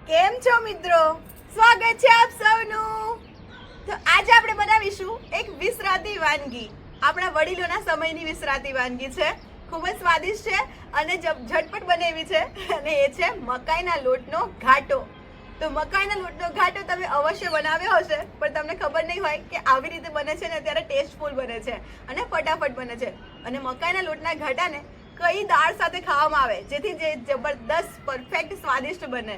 કેમ છો મિત્રો? સ્વાગત છે આપ સૌનું. તો આજે આપણે બનાવીશું એક વિસરાતી વાનગી. આપણા વડીલોના સમયની વિસરાતી વાનગી છે. ખૂબ જ સ્વાદિષ્ટ છે અને ઝટપટ બનેવી છે અને એ છે મકાઈના લોટનો ઘાટો. તો મકાઈના લોટનો ઘાટો તમે અવશ્ય બનાવ્યો હશે, પણ તમને ખબર નહીં હોય કે આવી રીતે બને છે ને ત્યારે ટેસ્ટફુલ બને છે અને ફટાફટ બને છે. અને મકાઈના લોટના ઘાટાને કઈ દાળ સાથે ખાવામાં આવે જેથી જે જબરદસ્ત પરફેક્ટ સ્વાદિષ્ટ બને.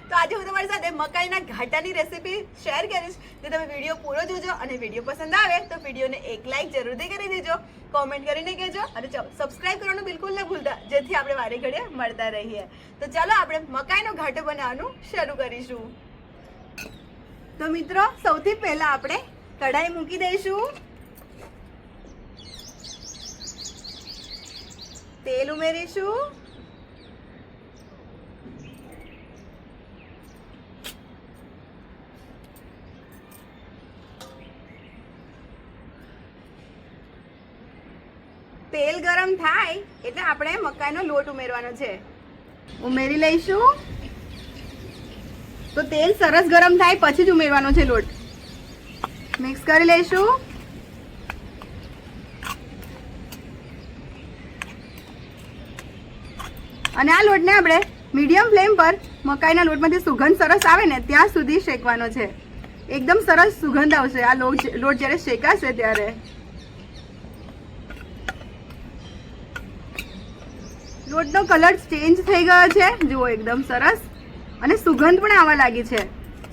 તો આજે હું તમારી સાથે મકાઈના ઘાટાની રેસીપી શેર કરીશ. જો તમે વિડીયો પૂરો જોજો અને વિડીયો પસંદ આવે તો વિડીયોને એક લાઈક જરૂરથી કરી દેજો, કોમેન્ટ કરીને કહેજો અને ચાલો સબસ્ક્રાઇબ કરવાનું બિલકુલ ન ભૂલતા, જેથી આપણે વારે ઘડીએ મળતા રહીએ. તો ચાલો આપણે મકાઈનો ઘાટો બનાવવાનું શરૂ કરીશું. તો મિત્રો, સૌથી પહેલા આપણે કઢાઈ મૂકી દઈશું, તેલ ઉમેરીશું, તેલ ગરમ થાય એટલે આપણે મકાઈનો લોટ ઉમેરવાનો છે. ઉમેરી લઈશું. તો તેલ સરસ ગરમ થાય પછી જ ઉમેરવાનો છે લોટ. મિક્સ કરી લઈશું. અને આ લોટને આપણે મીડિયમ ફ્લેમ પર મકાઈના લોટમાંથી સુગંધ સરસ આવે ને ત્યાં સુધી શેકવાનો છે. એકદમ સરસ સુગંધ આવશે આ લોટ જ્યારે શેકાશે ત્યારે. લોટનો કલર ચેન્જ થઈ ગયો છે, જુઓ એકદમ સરસ, અને સુગંધ પણ આવવા લાગી છે.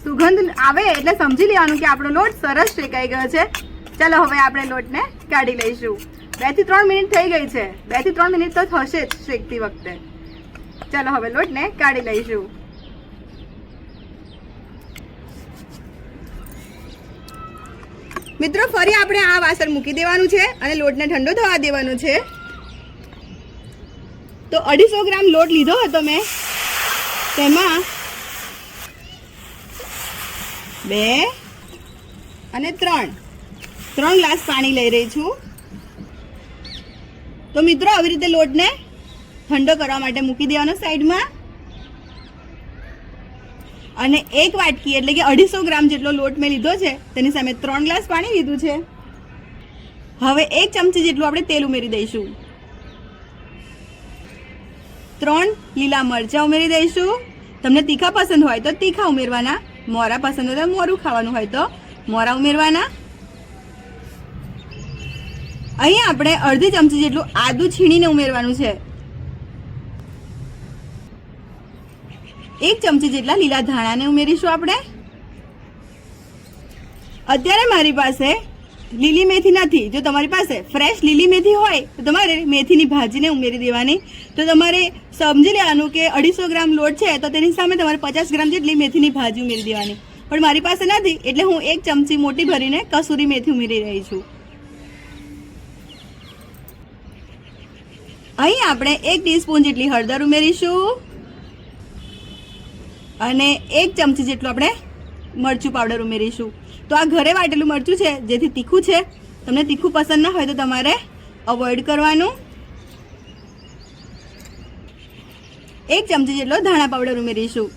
સુગંધ આવે એટલે સમજી લેવાનું કે આપણો લોટ સરસ શેકાઈ ગયો છે. ચાલો હવે આપણે લોટને કાઢી લઈશું. 2 થી 3 મિનિટ થઈ ગઈ છે. 2 થી 3 મિનિટ તો થશે જ શેકતી વખતે. ચાલો હવે લોટને કાઢી લઈશું. મિત્રો, ફરી આપણે આ વાસણ મૂકી દેવાનું છે અને લોટને ઠંડો થવા દેવાનું છે. તો 250 ગ્રામ લોટ લીધો હતો મેં, તેમાં 2 અને 3 ગ્લાસ પાણી લઈ રહી છું. તો મિત્રો, આવી રીતે લોટને ઠંડો કરવા માટે મૂકી દેવાનો સાઈડમાં. અને 1 વાટકી એટલે કે 250 ગ્રામ જેટલો લોટ મેં લીધો છે, તેની સામે 3 ગ્લાસ પાણી લીધું છે. હવે 1 ચમચી જેટલું આપણે તેલ ઉમેરી દઈશું. 3 લીલા મરચાં ઉમેરી દઈશું. તમને તીખા પસંદ હોય તો તીખા ઉમેરવાના, મોરા પસંદ હોય તો મોરું ખાવાનું હોય તો મોરા ઉમેરવાના. અહીં આપણે અડધી ચમચી જેટલું આદું છીણીને ઉમેરવાનું છે. 1 ચમચી જેટલા લીલા ધાણાને ઉમેરીશું આપણે. અત્યારે મારી પાસે લીલી મેથી નથી. જો તમારી પાસે ફ્રેશ લીલી મેથી હોય તો તમારે મેથીની ભાજીને ઉમેરી દેવાની. તો તમારે સમજી લેવાનું કે 250 ગ્રામ લોટ છે તો તેની સામે તમારે 50 ગ્રામ જેટલી મેથીની ભાજી ઉમેરી દેવાની. પણ મારી પાસે નથી એટલે હું 1 ચમચી મોટી ભરીને કસૂરી મેથી ઉમેરી રહી છું. અહીં આપણે 1 ટીસ્પૂન જેટલી હળદર ઉમેરીશું અને 1 ચમચી જેટલું આપણે મરચું પાવડર ઉમેરીશું. તો આ ઘરે વાટેલું મરચું છે, જેથી તીખું છે. તમને તીખું પસંદ ના હોય તો તમારે અવોઇડ કરવાનું. 1 ચમચી જેટલો ધાણા પાવડર ઉમેરીશું.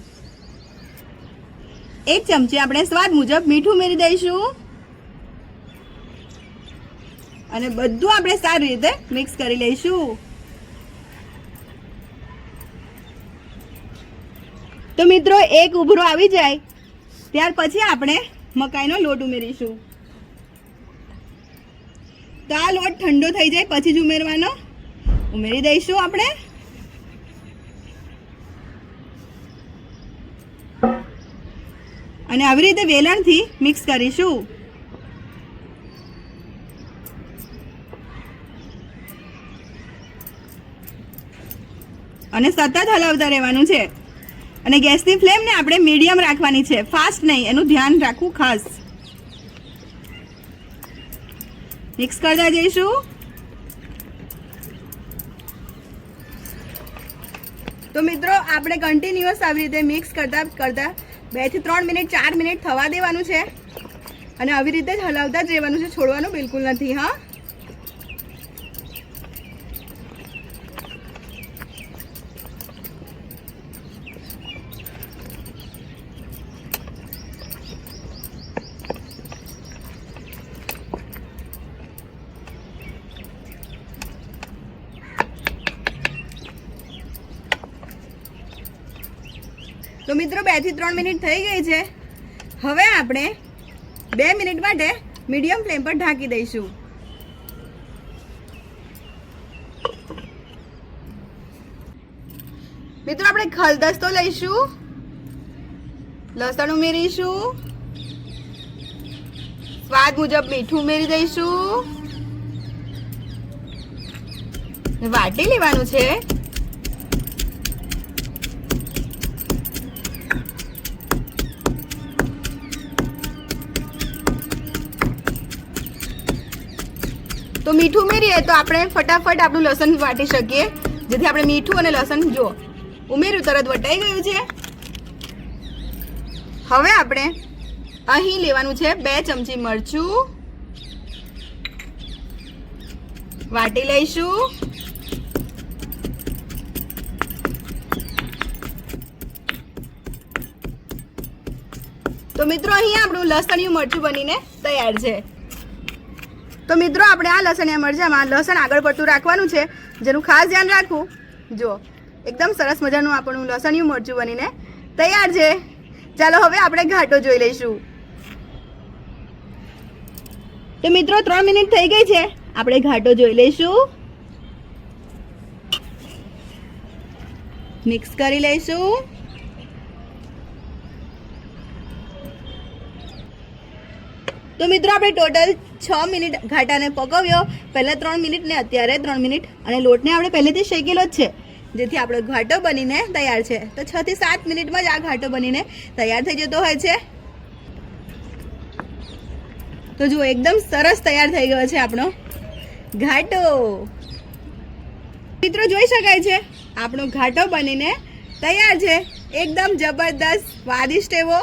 1 ચમચી આપણે સ્વાદ મુજબ મીઠું ઉમેરી દઈશું અને બધું આપણે સારી રીતે મિક્સ કરી લઈશું. તો મિત્રો, એક ઉભરો આવી જાય ત્યાર પછી આપણે મકાઈનો લોટ ઉમેરીશું. તો આ લોટ ઠંડો થઈ જાય પછી જ ઉમેરવાનો. ઉમેરી દઈશું આપણે. અને આવી રીતે વેલણથી મિક્સ કરીશું. અને સતત હલાવતા રહેવાનું છે. અને ગેસની ફ્લેમને આપણે મીડિયમ રાખવાની છે, ફાસ્ટ નહીં, એનું ધ્યાન રાખવું ખાસ. મિક્સ કરતા જઈશું. તો મિત્રો, આપણે કન્ટિન્યુઅસ આવી રીતે મિક્સ કરતા 2 થી 3 મિનિટ 4 મિનિટ થવા દેવાનું છે અને આવી રીતે જ હલાવતા જ રહેવાનું છે, છોડવાનું બિલકુલ નથી. હા, તો મિત્રો 2 થી 3 મિનિટ થઈ ગઈ છે. હવે આપણે 2 મિનિટ માટે મીડિયમ ફ્લેમ પર ઢાંકી દઈશું. મિત્રો આપણે ખલદસ્તો લઈશું, લસણ ઉમેરીશું, સ્વાદ મુજબ મીઠું ઉમેરી દઈશું, વાટી લેવાનું છે. તો મીઠું ઉમેરીએ તો આપણે ફટાફટ આપણું લસણ વાટી શકીએ, જેથી આપણે મીઠું અને લસણ જો ઉમેર્યું તરત વટાઈ ગયું છે. હવે આપણે અહીં લેવાનું છે 2 ચમચી મરચું, વાટી લઈશું. તો મિત્રો અહીં આપણું લસણિયું મરચું બનીને તૈયાર છે. તો મિત્રો આપણે આ લસણિયા મરચામાં લસણ આગળ પડતું રાખવાનું છે, જેનું ખાસ ધ્યાન રાખવું. જો એકદમ સરસ મજાનું આપણું લસણિયું મરચું બનીને તૈયાર છે. ચાલો હવે આપણે ઘાટો જોઈ લઈશું. તો મિત્રો 3 મિનિટ થઈ ગઈ છે, આપણે ઘાટો જોઈ લઈશું. મિક્સ કરી લઈશું. તો મિત્રો આપણે ટોટલ 6 મિનિટ ઘાટાને પકવ્યો. પહેલાં 3 મિનિટ ને અત્યારે 3 મિનિટ, અને લોટને આપણે પહેલેથી શેકેલો જ છે, જેથી આપણો ઘાટો બનીને તૈયાર છે. તો 6 થી 7 મિનિટમાં જ આ ઘાટો બનીને તૈયાર થઈ જતો હોય છે. તો જુઓ એકદમ સરસ તૈયાર થઈ ગયો છે આપણો ઘાટો. મિત્રો જોઈ શકાય છે આપણો ઘાટો બનીને તૈયાર છે, એકદમ જબરદસ્ત સ્વાદિષ્ટ એવો.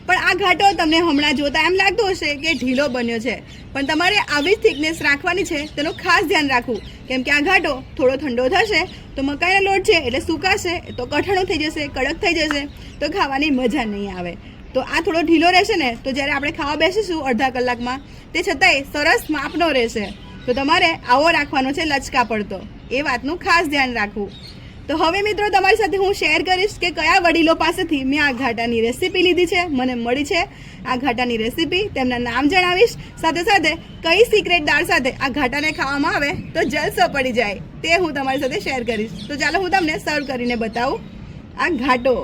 પણ આ ઘાટો તમને હમણાં જોતા એમ લાગતો હશે કે ઢીલો બન્યો છે, પણ તમારે આવી જ થિકનેસ રાખવાની છે, તેનું ખાસ ધ્યાન રાખવું. કેમ કે આ ઘાટો થોડો ઠંડો થશે તો મકાઈનો લોટ છે એટલે સુકાશે, તો કઠણો થઈ જશે, કડક થઈ જશે, તો ખાવાની મજા નહીં આવે. તો આ થોડો ઢીલો રહેશે ને, તો જ્યારે આપણે ખાવા બેસીશું અડધા કલાકમાં, તે છતાંય સરસ માપનો રહેશે. તો તમારે આવો રાખવાનો છે, લચકા પડતો. એ વાતનું ખાસ ધ્યાન રાખવું. તો હવે મિત્રો તમારી સાથે હું શેર કરીશ કે કયા વડીલો પાસેથી મેં આ ઘાટાની રેસીપી લીધી છે, મને મળી છે આ ઘાટાની રેસીપી. તેમના નામ જણાવીશ, સાથે સાથે કઈ સિક્રેટ દાળ સાથે આ ઘાટાને ખાવામાં આવે તો જલસો પડી જાય તે હું તમારી સાથે શેર કરીશ. તો ચાલો હું તમને સર્વ કરીને બતાવું આ ઘાટો.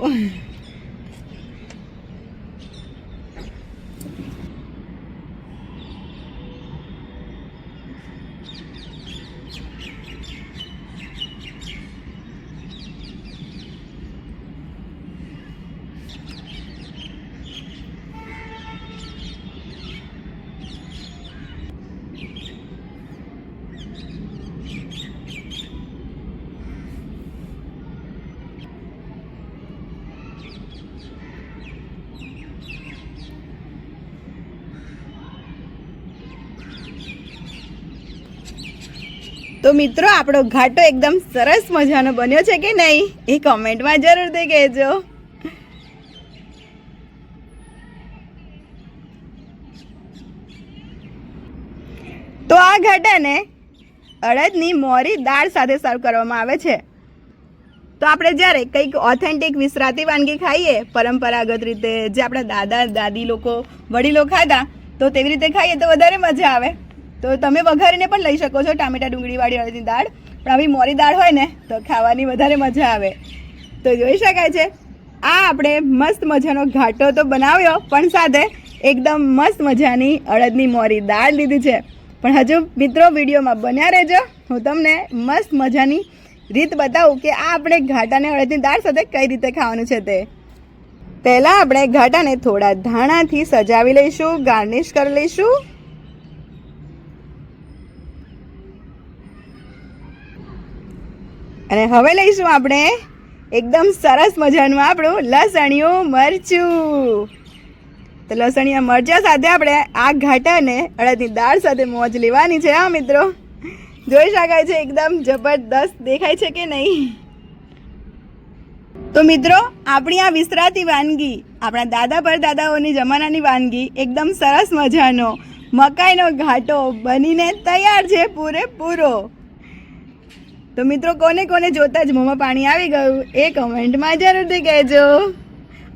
તો મિત્રો આપણો ઘાટો એકદમ સરસ મજાનો બન્યો છે કે નહીં એ કોમેન્ટમાં જરૂરથી કહેજો. તો આ ઘાટાને અડદની મોરી દાળ સાથે સર્વ કરવામાં આવે છે. તો આપણે જ્યારે કંઈક ઓથેન્ટિક વિસરાતી વાનગી ખાઈએ પરંપરાગત રીતે, જે આપણા દાદા દાદી લોકો વડીલો ખાતા, તો તેવી રીતે ખાઈએ તો વધારે મજા આવે. તો તમે વઘારીને પણ લઈ શકો છો ટામેટા ડુંગળીવાળી અડદની દાળ, પણ આવી મોરી દાળ હોય ને તો ખાવાની વધારે મજા આવે. તો જોઈ શકાય છે આ આપણે મસ્ત મજાનો ઘાટો તો બનાવ્યો, પણ સાથે એકદમ મસ્ત મજાની અડદની મોરી દાળ લીધી છે. પણ હજુ મિત્રો વિડીયોમાં બન્યા રહેજો, હું તમને મસ્ત મજાની રીત બતાવું કે આ આપણે ઘાટાને અડદની દાળ સાથે કઈ રીતે ખાવાનું છે. તે પહેલાં આપણે ઘાટાને થોડા ધાણાથી સજાવી લઈશું, ગાર્નિશ કરી લઈશું. અને હવે લઈશું આપણે એકદમ સરસ મજાનું આપણું લસણિયું મરચું. તો લસણિયા મરચાં સાથે આપણે આ ઘાટાને અડદની દાળ સાથે મોજ લેવાની છે. હા મિત્રો જોઈ શકાય છે એકદમ જબરદસ્ત દેખાય છે કે નહીં. તો મિત્રો આપણી આ વિસરાતી વાનગી, આપણા દાદા પરદાદાઓની જમાનાની વાનગી, એકદમ સરસ મજાનો મકાઈનો ઘાટો બનીને તૈયાર છે પૂરેપૂરો. તો મિત્રો કોને કોને જોતા જ મોંમાં પાણી આવી ગયું એ કમેન્ટમાં જરૂરથી કહેજો.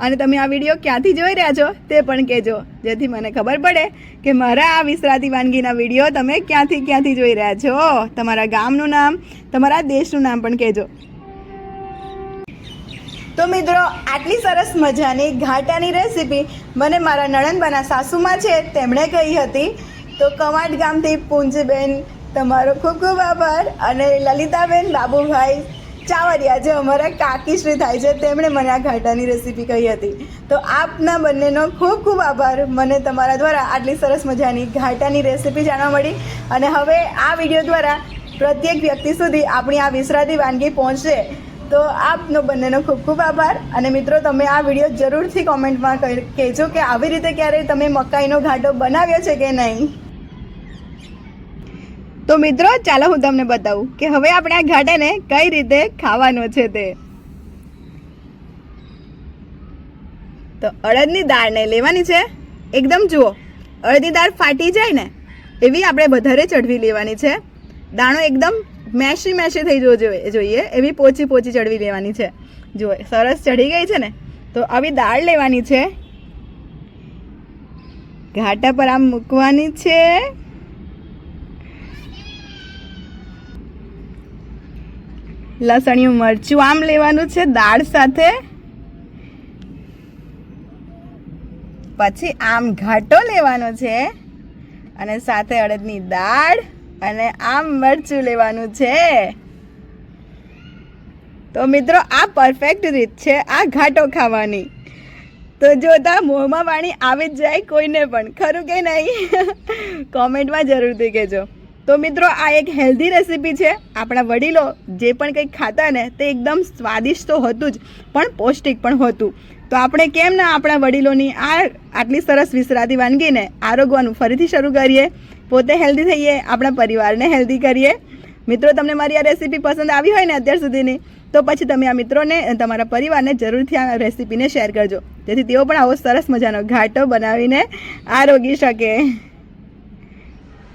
અને તમે આ વિડીયો ક્યાંથી જોઈ રહ્યા છો તે પણ કહેજો, જેથી મને ખબર પડે કે મારા આ વિસરાતી વાનગીના વિડીયો તમે ક્યાંથી જોઈ રહ્યા છો. તમારા ગામનું નામ, તમારા દેશનું નામ પણ કહેજો. તો મિત્રો, આટલી સરસ મજાની ઘાટાની રેસીપી મને મારા નણંદબાના સાસુમાં છે તેમણે કહી હતી. તો કવાંટ ગામથી પૂંજબેન, તમારો ખૂબ ખૂબ આભાર. અને લલિતાબેન બાબુભાઈ ચાવરિયા, જે અમારા કાકીશ્રી થાય છે, તેમણે મને આ ઘાટાની રેસીપી કહી હતી. તો આપના બંનેનો ખૂબ ખૂબ આભાર. મને તમારા દ્વારા આટલી સરસ મજાની ઘાટાની રેસીપી જાણવા મળી. અને હવે આ વિડીયો દ્વારા પ્રત્યેક વ્યક્તિ સુધી આપણી આ વિસરાતી વાનગી પહોંચશે. તો આપનો બંનેનો ખૂબ ખૂબ આભાર. અને મિત્રો, તમે આ વિડીયો જરૂરથી કોમેન્ટમાં કહેજો કે આવી રીતે ક્યારેય તમે મકાઈનો ઘાટો બનાવ્યો છે કે નહીં. તો મિત્રો, ચાલો હું તમને બતાવું કે હવે આપણે આ ઘાટાને કઈ રીતે ખાવાનો છે તે. તો અડદની દાળને લેવાની છે. એકદમ જુઓ, અડદની દાળ ફાટી જાય ને એવી આપણે વધારે ચડવી લેવાની છે. દાણો એકદમ મેશી થઈ જવો જોઈએ એવી પોચી ચડવી લેવાની છે. જુઓ, સરસ ચડી ગઈ છે ને. તો આવી દાળ લેવાની છે, ઘાટા પર આમ મૂકવાની છે. લસણિયું મરચું આમ લેવાનું છે દાળ સાથે. પછી આમ ઘાટો લેવાનો છે અને સાથે અડદની દાળ અને આમ મરચું લેવાનું છે. તો મિત્રો, આ પરફેક્ટ રીત છે આ ઘાટો ખાવાની. તો જોતા મોંમાં પાણી આવી જ જાય કોઈને પણ, ખરું કે નહીં? કોમેન્ટમાં જરૂરથી કહેજો. તો મિત્રો, આ એક હેલ્ધી રેસીપી છે. આપણા વડીલો જે પણ કંઈક ખાતા ને તે એકદમ સ્વાદિષ્ટ તો હતું જ, પણ પૌષ્ટિક પણ હતું. તો આપણે કેમ ના આપણા વડીલોની આટલી સરસ વિસરાતી વાનગીને આરોગવાનું ફરીથી શરૂ કરીએ, પોતે હેલ્ધી થઈએ, આપણા પરિવારને હેલ્ધી કરીએ. મિત્રો, તમને મારી આ રેસીપી પસંદ આવી હોય ને અત્યાર સુધીની, તો પછી તમે આ મિત્રોને, તમારા પરિવારને જરૂરથી આ રેસીપીને શેર કરજો, જેથી તેઓ પણ આવો સરસ મજાનો ઘાટો બનાવીને આરોગી શકે.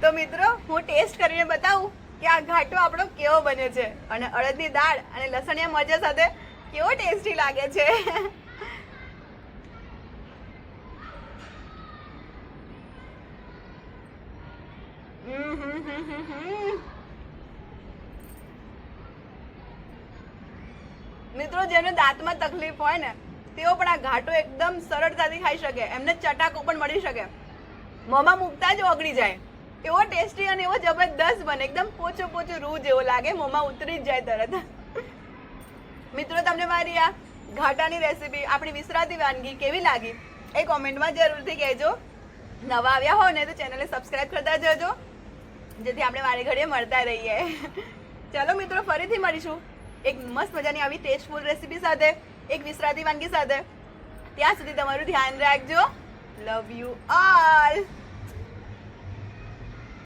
તો મિત્રો, હું ટેસ્ટ કરીને બતાવું કે આ ઘાટો આપણો કેવો બન્યો છે અને અડદની દાળ અને લસણિયા મરચાં સાથે કેવો ટેસ્ટી લાગે છે. મિત્રો, જેને દાંતમાં તકલીફ હોય ને તેઓ પણ આ ઘાટો એકદમ સરળતાથી ખાઈ શકે. એમને ચટાકો પણ મળી શકે, મોંમાં મૂકતા જ ઓગળી જાય. એવો ટેસ્ટી અને એવો જબરદસ્ત બને, એકદમ પોચો રૂ જેવો લાગે, મોંમાં ઉતરી જ જાય તરત. મિત્રો, તમને મારી આ ઘાટાની રેસીપી, આપણી વિસરાતી વાનગી કેવી લાગી એ કોમેન્ટમાં જરૂરથી કહેજો. નવા આવ્યા હોય ને તો ચેનલને સબસ્ક્રાઇબ કરતા જજો, જેથી આપણે વારે ઘડીએ મળતા રહીએ. ચાલો મિત્રો, ફરીથી મળીશું એક મસ્ત મજાની આવી ટેસ્ટફુલ રેસીપી સાથે, એક વિસરાતી વાનગી સાથે. ત્યાં સુધી તમારું ધ્યાન રાખજો. Love you all.